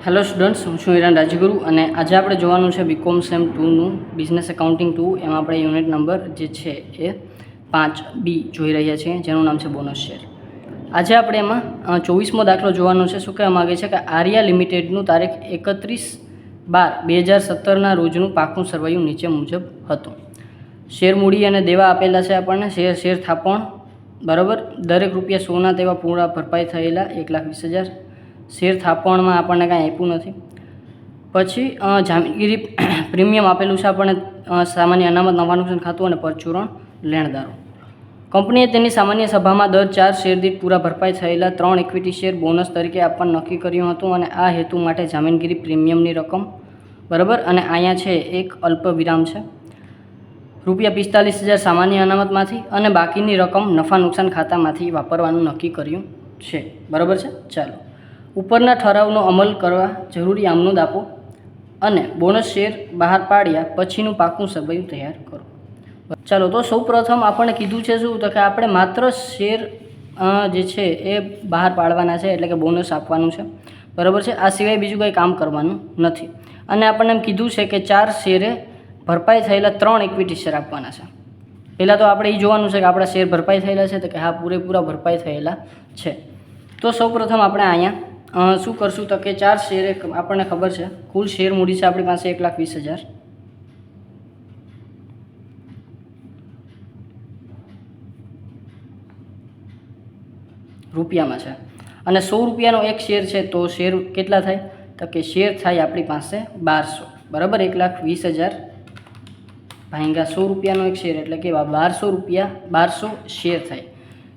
Hello students, હું છું હિરાન રાજગુરુ અને આજે આપણે જોવાનું છે બીકોમ સેમ 2નું બિઝનેસ એકાઉન્ટિંગ 2. એમાં આપણે યુનિટ નંબર જે છે એ 5B જોઈ રહ્યા છીએ, જેનું નામ છે બોનસ શેર. આજે આપણે એમાં 24મો દાખલો જોવાનો છે. શું કહેવા માગે છે કે આર્યા લિમિટેડનું તારીખ 31/12/2017ના રોજનું પાકું સરવૈયું નીચે મુજબ હતું. શેર મૂડી અને દેવા આપેલા છે આપણને. શેર થાપણ બરાબર, દરેક રૂપિયા સોના તેવા પૂરા ભરપાઈ થયેલા 1,20,000. શેર થાપણમાં આપણને કાંઈ આપ્યું નથી. પછી જામીનગીરી પ્રીમિયમ આપેલું છે આપણને, સામાન્ય અનામત, નફા નુકસાન ખાતું અને પરચુરણ લેણદારો. કંપનીએ તેની સામાન્ય સભામાં દર 4 શેર દીઠ પૂરા ભરપાઈ થયેલા 3 ઇક્વિટી શેર બોનસ તરીકે આપવાનું નક્કી કર્યું હતું અને આ હેતુ માટે જામીનગીરી પ્રીમિયમની રકમ બરાબર. અને અહીંયા છે એક અલ્પ વિરામ છે, ₹45,000 સામાન્ય અનામતમાંથી અને બાકીની રકમ નફા નુકસાન ખાતામાંથી વાપરવાનું નક્કી કર્યું છે. બરાબર છે. ચાલો, ઉપરના ઠરાવનો અમલ કરવા જરૂરી આમનોંધ આપો અને બોનસ શેર બહાર પાડ્યા પછીનું પાકું સરવૈયું તૈયાર કરો. ચાલો, તો સૌ પ્રથમ આપણને કીધું છે શું, તો કે આપણે માત્ર શેર જે છે એ બહાર પાડવાના છે, એટલે કે બોનસ આપવાનું છે. બરાબર છે. આ સિવાય બીજું કંઈ કામ કરવાનું નથી. અને આપણને એમ કીધું છે કે 4 શેરે ભરપાઈ થયેલા 3 ઇક્વિટી શેર આપવાના છે. પહેલાં તો આપણે એ જોવાનું છે કે આપણા શેર ભરપાઈ થયેલા છે, તો કે હા, પૂરેપૂરા ભરપાઈ થયેલા છે. તો સૌ પ્રથમ આપણે અહીંયા શું કરશું, તો કે 4 શેરે આપણને ખબર છે કુલ શેર મૂડી છે આપણી પાસે 1,20,000. રૂપિયામાં છે અને 100 રૂપિયાનો એક શેર છે. તો શેર કેટલા થાય, તો કે શેર થાય આપણી પાસે 1200. બરાબર, 1,20,000 ભાગ્યા 100 રૂપિયાનો એક શેર એટલે કે 1200 રૂપિયા, 1200 શેર થાય.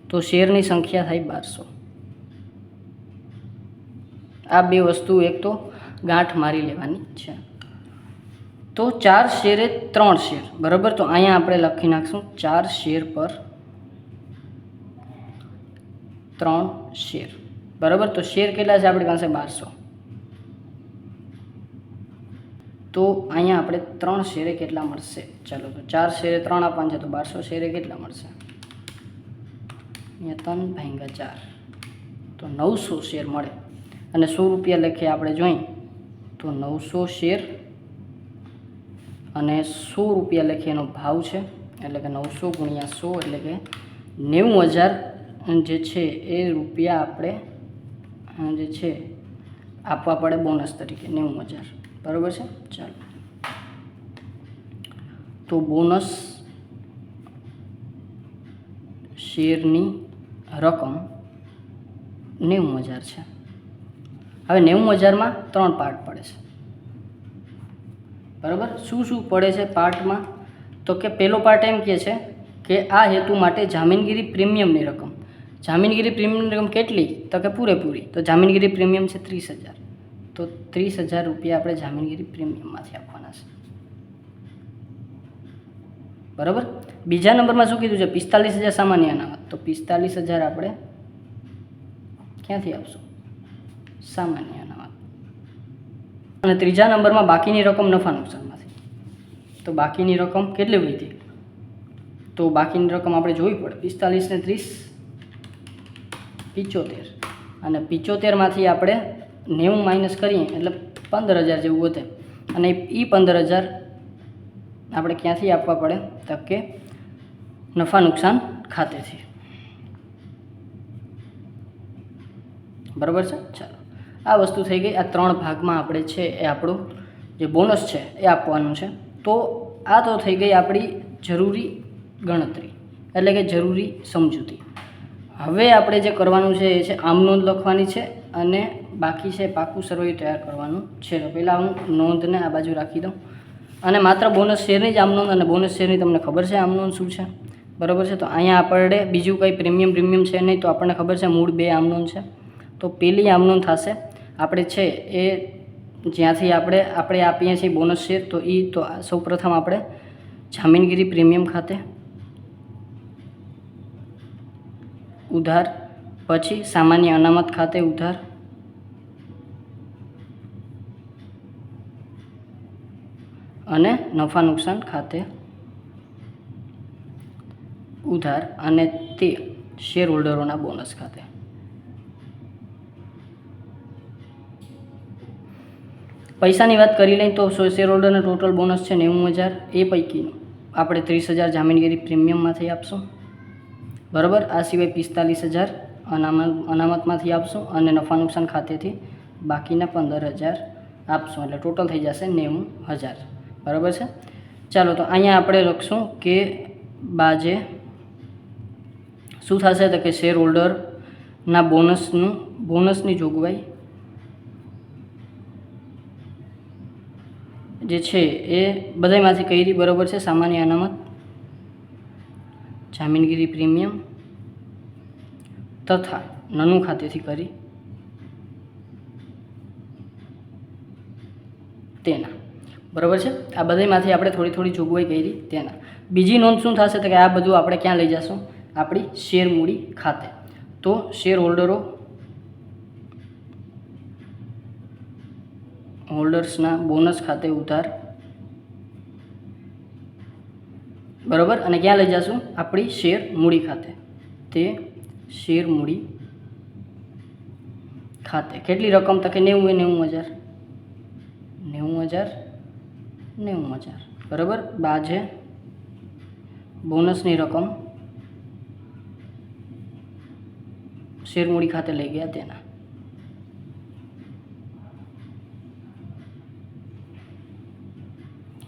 તો શેરની સંખ્યા થાય 1200. આ બે વસ્તુ એક તો ગાંઠ મારી લેવાની છે. તો 4 શેરે 3 શેર. બરાબર, તો અહીંયા આપણે લખી નાખશું 4 શેર પર 3 શેર. બરાબર, તો શેર કેટલા છે આપણી પાસે 1200. તો અહીંયા આપણે 3 શેરે કેટલા મળશે, ચાલો, તો 4 શેરે 3 આપવાના છે, તો 1200 શેરે કેટલા મળશે, અહીંયા 3 ભાગ્યા 4, તો 900 શેર મળે. અને 100 રૂપિયા લખીએ આપણે જોઈએ તો 900 શેર અને 100 રૂપિયા લખીએ એનો ભાવ છે, એટલે કે 900 ગુણ્યા 100 એટલે કે 90,000 જે છે એ રૂપિયા આપણે જે છે આપવા પડે બોનસ તરીકે, 90,000. બરાબર છે. ચાલો, તો બોનસ શેરની રકમ 90,000 છે. હવે 90,000માં 3 પાર્ટ પડે છે. બરાબર, શું શું પડે છે પાર્ટમાં, તો કે પહેલો પાર્ટ એમ કહે છે કે આ હેતુ માટે જામીનગીરી પ્રીમિયમની રકમ. જામીનગીરી પ્રીમિયમની રકમ કેટલી, તો કે પૂરેપૂરી. તો જામીનગીરી પ્રીમિયમ છે 30,000. તો 30,000 રૂપિયા આપણે જામીનગીરી પ્રીમિયમમાંથી આપવાના છે. બરાબર. બીજા નંબરમાં શું કીધું છે, 45,000 સામાન્ય અનામત. તો 45,000 આપણે ક્યાંથી આપશું, સામાન્ય અનામત. અને ત્રીજા નંબરમાં બાકીની રકમ નફા નુકસાનમાંથી. તો બાકીની રકમ કેટલી વધી, તો બાકીની રકમ આપણે જોવી પડે. 45 ને 30 75, અને 75માંથી આપણે 90 માઇનસ કરીએ એટલે 15,000 જેવું વધે. અને એ 15,000 આપણે ક્યાંથી આપવા પડે, તો કે નફા નુકસાન ખાતેથી. બરાબર છે. ચાલો, આ વસ્તુ થઈ ગઈ. આ 3 ભાગમાં આપણે છે એ આપણું જે બોનસ છે એ આપવાનું છે. તો આ તો થઈ ગઈ આપણી જરૂરી ગણતરી, એટલે કે જરૂરી સમજૂતી. હવે આપણે જે કરવાનું છે એ છે આમનોંધ લખવાની છે અને બાકી છે પાકું સરવૈયું તૈયાર કરવાનું છે. તો પહેલાં હું નોંધને આ બાજુ રાખી દઉં અને માત્ર બોનસ શેરની જ આમનોંધ, અને બોનસ શેરની તમને ખબર છે આમનોંધ શું છે. બરાબર છે. તો અહીંયા આપણે બીજું કંઈ પ્રીમિયમ છે નહીં, તો આપણને ખબર છે મૂળ 2 આમનોંધ છે. તો પહેલી આમનોંધ થશે આપણે છે એ જ્યાંથી આપણે આપીએ છીએ બોનસ શેર, તો એ તો સૌ પ્રથમ આપણે જામીનગીરી પ્રીમિયમ ખાતે ઉધાર, પછી સામાન્ય અનામત ખાતે ઉધાર, અને નફા નુકસાન ખાતે ઉધાર, અને તે શેર હોલ્ડરોના બોનસ ખાતે. પૈસાની વાત કરી લઈએ તો શેર હોલ્ડરને ટોટલ બોનસ છે 90,000. એ પૈકીનું આપણે 30,000 જામીનગીરી પ્રીમિયમમાંથી આપશું, બરાબર. આ સિવાય 45,000 અનામતમાંથી આપશું અને નફા નુકસાન ખાતેથી બાકીના 15,000 આપશું, એટલે ટોટલ થઈ જશે 90,000, બરાબર છે. ચાલો તો અહીંયા આપણે લખશું કે બાજે શું થશે તો કે શેર હોલ્ડરના બોનસની જોગવાઈ જે છે એ બધામાંથી કઈ રીતે બરાબર છે. સામાન્ય અનામત, જામીનગીરી પ્રીમિયમ તથા નાનું ખાતેથી કરી તેના, બરાબર છે. આ બધામાંથી આપણે થોડી થોડી જોગવાઈ કરી તેના. બીજી નોંધ શું થશે તો કે આ બધું આપણે ક્યાં લઈ જશું, આપણી શેર મૂડી ખાતે. તો શેર હોલ્ડર્સના બોનસ ખાતે ઉધાર, બરાબર. અને ક્યાં લઈ જશું, આપણી શેર મૂડી ખાતે. તે શેર મૂડી ખાતે કેટલી રકમ તો કે 90,000, બરાબર. બાજે બોનસની રકમ શેર મૂડી ખાતે લઈ ગયા તેના,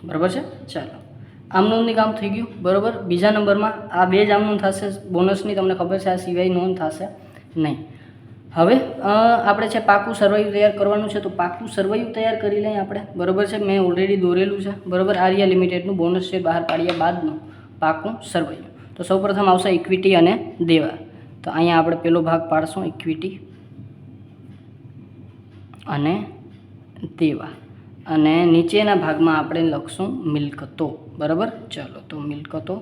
બરાબર છે. ચાલો આમનોંધની કામ થઈ ગયું, બરાબર. બીજા નંબરમાં આ બે જ આમનોંધ થશે બોનસની, તમને ખબર છે. આ સિવાય નોંધ થશે નહીં. હવે આપણે છે પાકું સરવૈયું તૈયાર કરવાનું છે. તો પાકું સરવૈયું તૈયાર કરી લઈએ આપણે, બરાબર છે. મેં ઓલરેડી દોરેલું છે, બરાબર. આર્યા લિમિટેડનું બોનસ શેર બહાર પાડ્યા બાદનું પાકું સરવૈયું. તો સૌપ્રથમ આવશે ઇક્વિટી અને દેવા. તો અહીંયા આપણે પેલો ભાગ પાડશું ઇક્વિટી અને દેવા, અને નીચેના ભાગમાં આપણે લખશું મિલકતો, બરાબર. ચાલો તો મિલકતો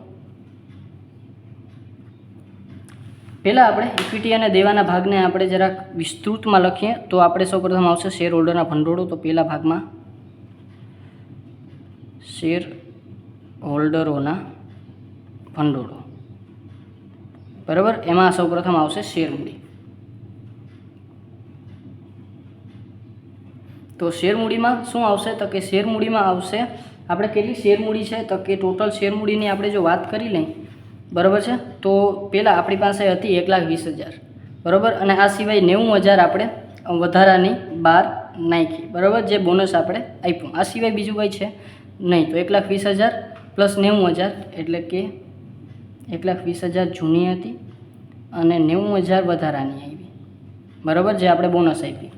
પહેલાં આપણે ઇક્વિટી અને દેવાના ભાગને આપણે જરાક વિસ્તૃતમાં લખીએ. તો આપણે સૌપ્રથમ આવશે શેર હોલ્ડરના ભંડોળો. તો પહેલા ભાગમાં શેર હોલ્ડરોના ભંડોળો, બરાબર. એમાં સૌપ્રથમ આવશે શેર મૂડી. તો શેર મૂડીમાં શું આવશે તો કે શેર મૂડીમાં આવશે આપણે કેટલી શેર મૂડી છે તો કે ટોટલ શેર મૂડીની આપણે જો વાત કરી લઈએ, બરાબર છે. તો પહેલાં આપણી પાસે હતી 1,20,000, બરાબર. અને આ સિવાય 90,000 આપણે વધારાની બહાર નાખી, બરાબર, જે બોનસ આપણે આપ્યું. આ સિવાય બીજું કંઈ છે નહીં. તો 1,20,000 પ્લસ 90,000 એટલે કે 1,20,000 જૂની હતી અને 90,000 વધારાની આવી, બરાબર, જે આપણે બોનસ આપી.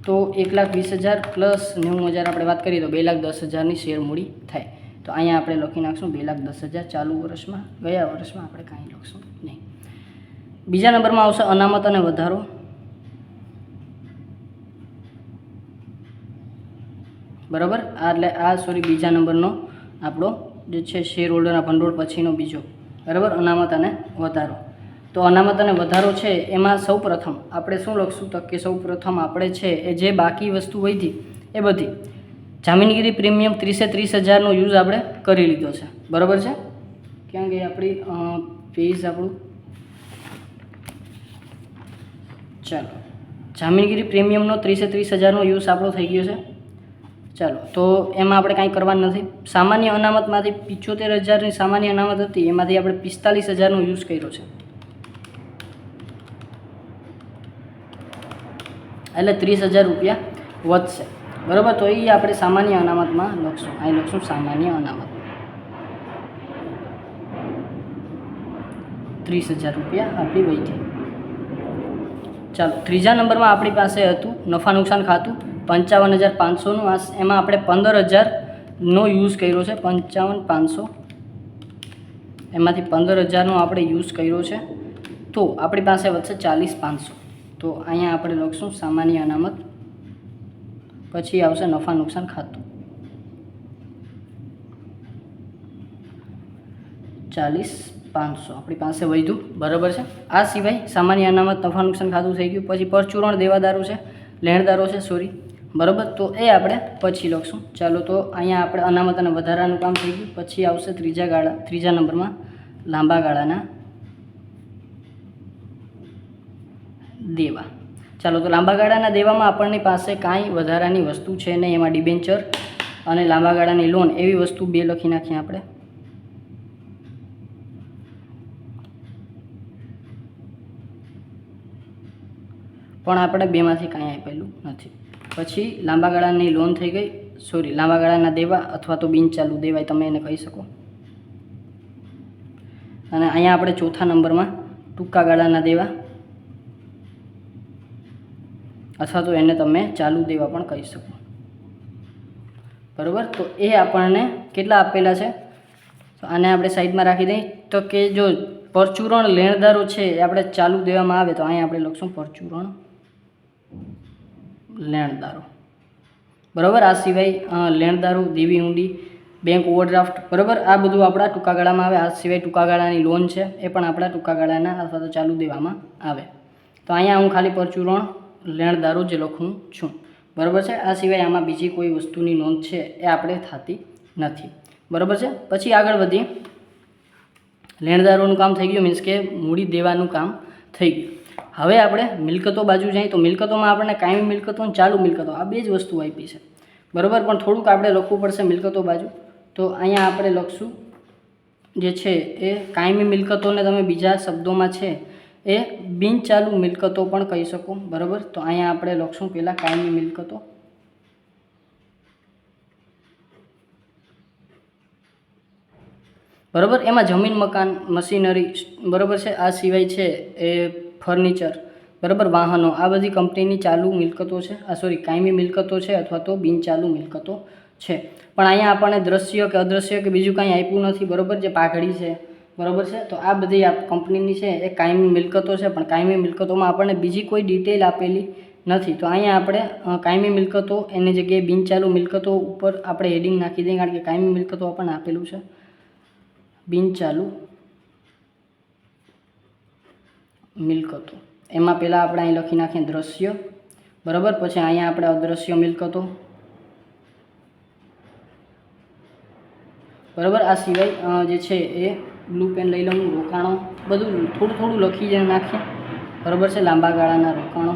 તો 1,20,000 પ્લસ 90,000 આપણે વાત કરીએ તો 2,10,000ની શેર મૂડી થાય. તો અહીંયા આપણે લખી નાખશું 2,10,000 ચાલુ વર્ષમાં. ગયા વર્ષમાં આપણે કાંઈ લખશું નહીં. બીજા નંબરમાં આવશે અનામત અને વધારો. બરાબર. એટલે બીજા નંબરનો આપણો જે છે શેર હોલ્ડરના ભંડોળ પછીનો બીજો, બરાબર, અનામત અને વધારો. તો અનામત અને વધારો છે એમાં સૌપ્રથમ આપણે શું લખશું તો કે સૌપ્રથમ આપણે છે એ જે બાકી વસ્તુ વધી એ બધી જામીનગીરી પ્રીમિયમ 30,000નો યુઝ આપણે કરી લીધો છે, બરાબર છે. ક્યાં ગઈ આપણી પેજ આપણું, ચાલો. જામીનગીરી પ્રીમિયમનો 30,000નો યુઝ આપણો થઈ ગયો છે. ચાલો તો એમાં આપણે કાંઈ કરવાનું નથી. સામાન્ય અનામતમાંથી 75,000ની સામાન્ય અનામત હતી, એમાંથી આપણે 45,000નો યુઝ કર્યો છે, એટલે 30,000 રૂપિયા વધશે, બરાબર. તો એ આપણે સામાન્ય અનામતમાં લખશું. અહીં લખશું સામાન્ય અનામત 30,000 રૂપિયા આપણી વહીથી. ચાલો ત્રીજા નંબરમાં આપણી પાસે હતું નફા નુકસાન ખાતું 55,500નું. એમાં આપણે 15,000નો યુઝ કર્યો છે. 55,500 એમાંથી 15,000નો આપણે યુઝ કર્યો છે. તો આપણી પાસે વધશે 40,500. તો અહીંયા આપણે લખશું સામાન્ય અનામત, પછી આવશે નફા નુકસાન ખાતું 40,500 આપણી પાસે વધ્યું, બરાબર છે. આ સિવાય સામાન્ય અનામત નફા નુકસાન ખાતું થઈ ગયું. પછી પરચુરણ દેવાદારો છે, લેણદારો છે, બરાબર. તો એ આપણે પછી લખશું. ચાલો તો અહીંયા આપણે અનામત અને વધારાનું કામ થઈ ગયું. પછી આવશે ત્રીજા નંબરમાં લાંબા ગાળાના દેવા. ચાલો, તો લાંબા ગાળાના દેવામાં આપણની પાસે કાંઈ વધારાની વસ્તુ છે નહીં, એમાં ડિબેન્ચર અને લાંબા ગાળાની લોન એવી વસ્તુ બે લખી નાખીએ આપણે. પણ આપણે બેમાંથી કાંઈ આપેલું નથી. પછી લાંબા ગાળાની લોન થઈ ગઈ, લાંબા ગાળાના દેવા અથવા તો બિનચાલુ દેવાય તમે એને કહી શકો. અને અહીંયા આપણે ચોથા નંબરમાં ટૂંકા ગાળાના દેવા અથવા તો એને તમે ચાલુ દેવા પણ કહી શકો. બરાબર, તો એ આપણને કેટલા આપેલા છે, તો આને આપણે સાઈડમાં રાખી દઈએ. તો કે જો પરચુરણ લેણદારો છે એ આપણે ચાલુ દેવામાં આવે તો અહીંયા આપણે લખશું પરચુરણ લેણદારો. બરાબર, આ સિવાય લેણદારો, દેવી ઊંડી, બેંક ઓવરડ્રાફ્ટ, બરાબર, આ બધું આપણા ટૂંકા ગાળામાં આવે. આ સિવાય ટૂંકા ગાળાની લોન છે એ પણ આપણા ટૂંકા ગાળાના અથવા તો ચાલુ દેવામાં આવે. તો અહીંયા હું ખાલી પરચુરણ લેણદારો જ લખું છું. બરાબર છે. આ સિવાય આમાં બીજી કોઈ વસ્તુની નોંધ છે એ આપણે થતી નથી. બરાબર છે. પછી આગળ વધીએ. લેણદારોનું કામ થઈ ગયું, મીન્સ કે મૂડી દેવાનું કામ થઈ ગયું. હવે આપણે મિલકતો બાજુ જઈએ તો મિલકતોમાં આપણને કાયમી મિલકતો અને ચાલુ મિલકતો આ બે જ વસ્તુ આપી છે. બરાબર, પણ થોડુંક આપણે લખવું પડશે મિલકતો બાજુ. તો અહીંયા આપણે લખશું જે છે એ કાયમી મિલકતોને તમે બીજા શબ્દોમાં છે એ બિનચાલુ મિલકતો પણ કહી શકો. બરાબર, તો અહીંયા આપણે લખશું પહેલાં કાયમી મિલકતો. બરાબર, એમાં જમીન, મકાન, મશીનરી, બરાબર છે, આ સિવાય છે એ ફર્નિચર, બરાબર, વાહનો, આ બધી કંપનીની ચાલુ મિલકતો છે, કાયમી મિલકતો છે અથવા તો બિનચાલુ મિલકતો છે. પણ અહીંયા આપણને દ્રશ્ય કે અદ્રશ્ય કે બીજું કાંઈ આપ્યું નથી. બરાબર, જે પાઘડી છે, બરાબર છે, તો આ બધી કંપનીની છે એ કાયમી મિલકતો છે. પણ કાયમી મિલકતોમાં આપણને બીજી કોઈ ડિટેલ આપેલી નથી. તો અહીંયા આપણે કાયમી મિલકતો એની જગ્યાએ બિનચાલુ મિલકતો ઉપર આપણે હેડિંગ નાખી દઈએ, કારણ કે કાયમી મિલકતો આપણને આપેલું છે. બિનચાલુ મિલકતો એમાં પહેલાં આપણે અહીં લખી નાખીએ દ્રશ્ય. બરાબર, પછી અહીંયા આપણે અદ્રશ્ય મિલકતો. બરાબર, આ સિવાય જે છે એ બ્લુ પેન લઈ લઉં, રોકાણો, બધું થોડું થોડું લખી નાખીએ. બરાબર છે, લાંબા ગાળાના રોકાણો.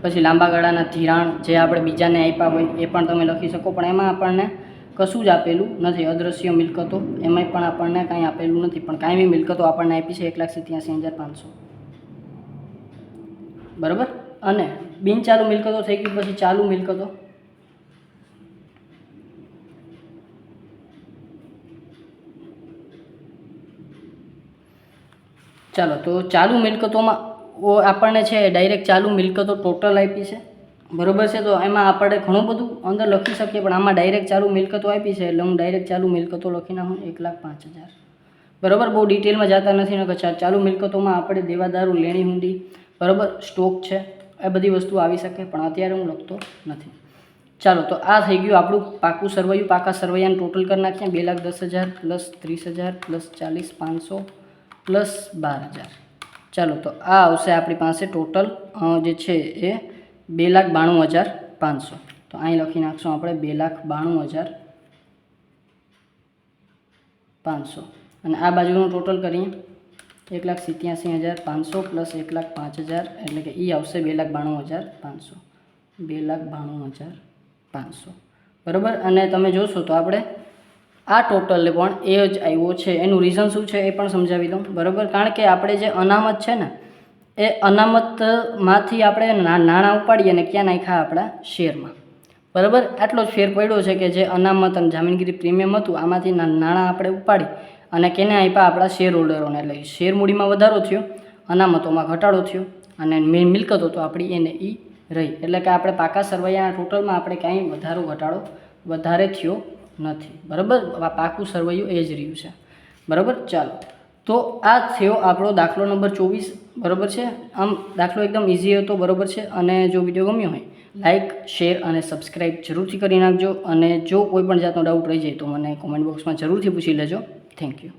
પછી લાંબા ગાળાના ધિરાણ જે આપણે બીજાને આપ્યા હોય એ પણ તમે લખી શકો. પણ એમાં આપણને કશું જ આપેલું નથી. અદ્રશ્ય મિલકતો એમાંય પણ આપણને કાંઈ આપેલું નથી. પણ કાયમી મિલકતો આપણને આપી છે 1,87,500. બરાબર, અને બિનચાલુ મિલકતો થઈ ગઈ. પછી ચાલુ મિલકતો. ચાલો, તો ચાલુ મિલકતોમાં આપણને છે ડાયરેક્ટ ચાલુ મિલકતો ટોટલ આપી છે. બરાબર છે, તો એમાં આપણે ઘણું બધું અંદર લખી શકીએ, પણ આમાં ડાયરેક્ટ ચાલુ મિલકતો આપી છે એટલે હું ડાયરેક્ટ ચાલુ મિલકતો લખી નાખું 1,05,000. બરાબર, બહુ ડિટેલમાં જતા નથી ને. ચાલુ મિલકતોમાં આપણે દેવાદારો, લેણી હુંડી, બરાબર, સ્ટોક છે, એ બધી વસ્તુ આવી શકે, પણ અત્યારે હું લખતો નથી. ચાલો, તો આ થઈ ગયું આપણું પાકું સરવૈયું. પાકા સરવૈયાનું ટોટલ કરી નાખીએ 2,10,000 પ્લસ 30,000 પ્લસ 40,500 પ્લસ 12,000. ચાલો, તો આ આવશે આપણી પાસે ટોટલ જે છે એ 2,92,500. તો અહીં લખી નાખશું આપણે 2,92,500. અને આ બાજુનું ટોટલ કરીએ 1,87,500 પ્લસ 1,05,000 એટલે કે એ આવશે 2,92,500. 2,92,500. બરાબર, અને તમે જોશો તો આપણે આ ટોટલ પણ એ જ આવ્યો છે. એનું રીઝન શું છે એ પણ સમજાવી દઉં. બરાબર, કારણ કે આપણે જે અનામત છે ને એ અનામતમાંથી આપણે નાણાં ઉપાડીએ અને ક્યાં નાખ્યા આપણા શેરમાં. બરાબર, આટલો જ ફેર પડ્યો છે કે જે અનામત અને જામીનગીરી પ્રીમિયમ હતું આમાંથી નાણાં આપણે ઉપાડી અને કેને આપ્યા આપણા શેર હોલ્ડરોને. એટલે શેર મૂડીમાં વધારો થયો, અનામતોમાં ઘટાડો થયો અને મિલકતો તો આપણી એને એ રહી. એટલે કે આપણે પાકા સરવૈયાના ટોટલમાં આપણે ક્યાંય વધારો ઘટાડો વધારે થયો નથી. બરાબર, પાકું સરવૈયું એ જ રહ્યું છે. બરાબર, ચાલો, તો આ થયો આપણો દાખલો નંબર 24. બરાબર છે, આમ દાખલો એકદમ ઇઝી હતો. બરાબર છે, અને જો વિડીયો ગમ્યો હોય લાઇક, શેર અને સબસ્ક્રાઈબ જરૂરથી કરી નાખજો. અને જો કોઈ પણ જાતનો ડાઉટ રહી જાય તો મને કોમેન્ટ બોક્સમાં જરૂરથી પૂછી લેજો. Thank you.